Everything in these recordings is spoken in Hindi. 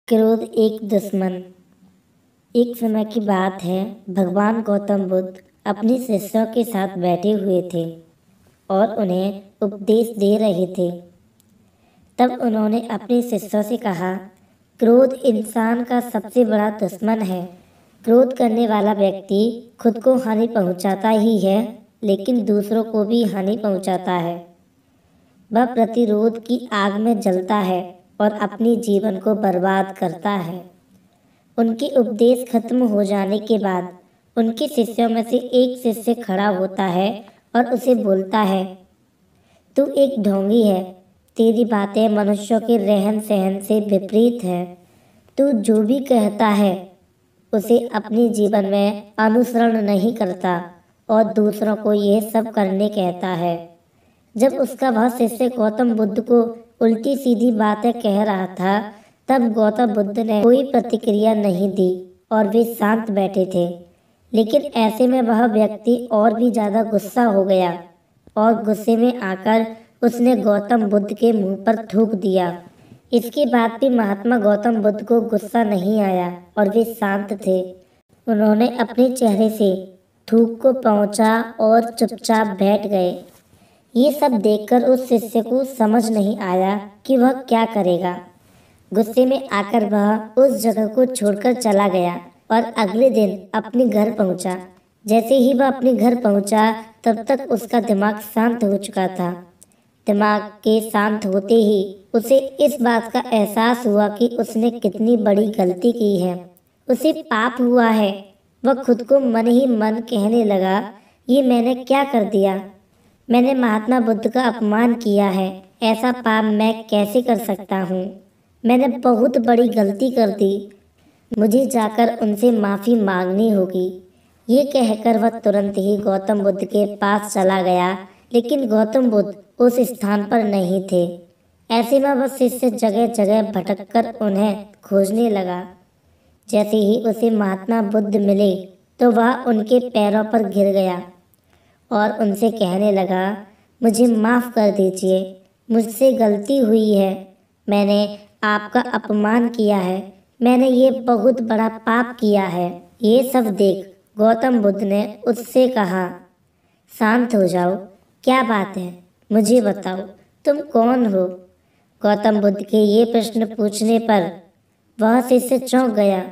क्रोध एक दुश्मन। एक समय की बात है, भगवान गौतम बुद्ध अपने शिष्यों के साथ बैठे हुए थे और उन्हें उपदेश दे रहे थे। तब उन्होंने अपने शिष्यों से कहा, क्रोध इंसान का सबसे बड़ा दुश्मन है। क्रोध करने वाला व्यक्ति खुद को हानि पहुंचाता ही है, लेकिन दूसरों को भी हानि पहुंचाता है। वह प्रतिरोध की आग में जलता है और अपने जीवन को बर्बाद करता है। उनके उपदेश खत्म हो जाने के बाद उनके शिष्यों में से एक शिष्य खड़ा होता है और उसे बोलता है, तू एक ढोंगी है। तेरी बातें मनुष्यों के रहन सहन से विपरीत है। तू जो भी कहता है उसे अपने जीवन में अनुसरण नहीं करता और दूसरों को यह सब करने कहता है। जब उसका वह शिष्य गौतम बुद्ध को उल्टी सीधी बातें कह रहा था, तब गौतम बुद्ध ने कोई प्रतिक्रिया नहीं दी और वे शांत बैठे थे। लेकिन ऐसे में वह व्यक्ति और भी ज्यादा गुस्सा हो गया और गुस्से में आकर उसने गौतम बुद्ध के मुंह पर थूक दिया। इसके बाद भी महात्मा गौतम बुद्ध को गुस्सा नहीं आया और वे शांत थे। उन्होंने अपने चेहरे से थूक को पोंछा और चुपचाप बैठ गए। ये सब देखकर उस शिष्य को समझ नहीं आया कि वह क्या करेगा। गुस्से में आकर वह उस जगह को छोड़कर चला गया और अगले दिन अपने घर पहुंचा। जैसे ही वह अपने घर पहुंचा, तब तक उसका दिमाग शांत हो चुका था। दिमाग के शांत होते ही उसे इस बात का एहसास हुआ कि उसने कितनी बड़ी गलती की है। उसे पाप हुआ है। वह खुद को मन ही मन कहने लगा, ये मैंने क्या कर दिया? मैंने महात्मा बुद्ध का अपमान किया है। ऐसा पाप मैं कैसे कर सकता हूँ? मैंने बहुत बड़ी गलती कर दी। मुझे जाकर उनसे माफ़ी मांगनी होगी। ये कहकर वह तुरंत ही गौतम बुद्ध के पास चला गया, लेकिन गौतम बुद्ध उस स्थान पर नहीं थे। ऐसे में वह शिष्य जगह जगह भटककर उन्हें खोजने लगा। जैसे ही उसे महात्मा बुद्ध मिले, तो वह उनके पैरों पर गिर गया और उनसे कहने लगा, मुझे माफ़ कर दीजिए, मुझसे गलती हुई है। मैंने आपका अपमान किया है। मैंने ये बहुत बड़ा पाप किया है। ये सब देख गौतम बुद्ध ने उससे कहा, शांत हो जाओ, क्या बात है? मुझे बताओ, तुम कौन हो? गौतम बुद्ध के ये प्रश्न पूछने पर वह शिष्य चौंक गया।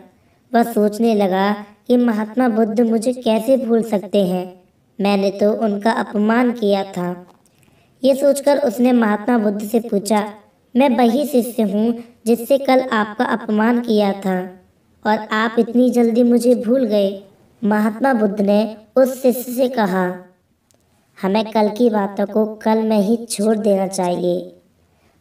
वह सोचने लगा कि महात्मा बुद्ध मुझे कैसे भूल सकते हैं? मैंने तो उनका अपमान किया था। ये सोचकर उसने महात्मा बुद्ध से पूछा, मैं वही शिष्य हूँ जिससे कल आपका अपमान किया था और आप इतनी जल्दी मुझे भूल गए। महात्मा बुद्ध ने उस शिष्य से कहा, हमें कल की बातों को कल में ही छोड़ देना चाहिए।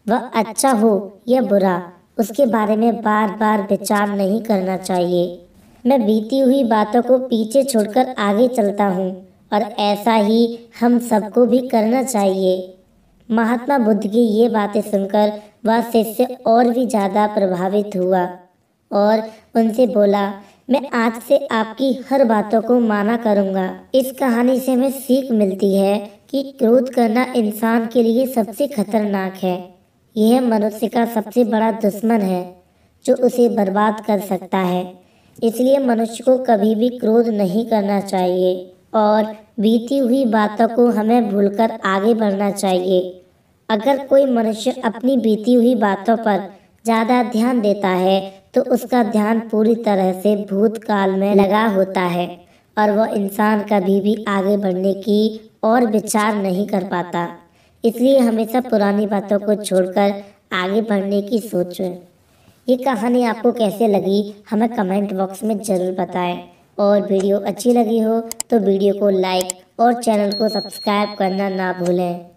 वह अच्छा हो या बुरा, उसके बारे में बार बार विचार नहीं करना चाहिए। मैं बीती हुई बातों को पीछे छोड़कर आगे चलता हूँ और ऐसा ही हम सबको भी करना चाहिए। महात्मा बुद्ध की ये बातें सुनकर वह शिष्य और भी ज़्यादा प्रभावित हुआ और उनसे बोला, मैं आज से आपकी हर बातों को माना करूँगा। इस कहानी से हमें सीख मिलती है कि क्रोध करना इंसान के लिए सबसे खतरनाक है। यह मनुष्य का सबसे बड़ा दुश्मन है जो उसे बर्बाद कर सकता है। इसलिए मनुष्य को कभी भी क्रोध नहीं करना चाहिए और बीती हुई बातों को हमें भूलकर आगे बढ़ना चाहिए। अगर कोई मनुष्य अपनी बीती हुई बातों पर ज़्यादा ध्यान देता है, तो उसका ध्यान पूरी तरह से भूतकाल में लगा होता है और वह इंसान कभी भी आगे बढ़ने की और विचार नहीं कर पाता। इसलिए हमेशा पुरानी बातों को छोड़कर आगे बढ़ने की सोचें। ये कहानी आपको कैसे लगी, हमें कमेंट बॉक्स में ज़रूर बताएं और वीडियो अच्छी लगी हो तो वीडियो को लाइक और चैनल को सब्सक्राइब करना ना भूलें।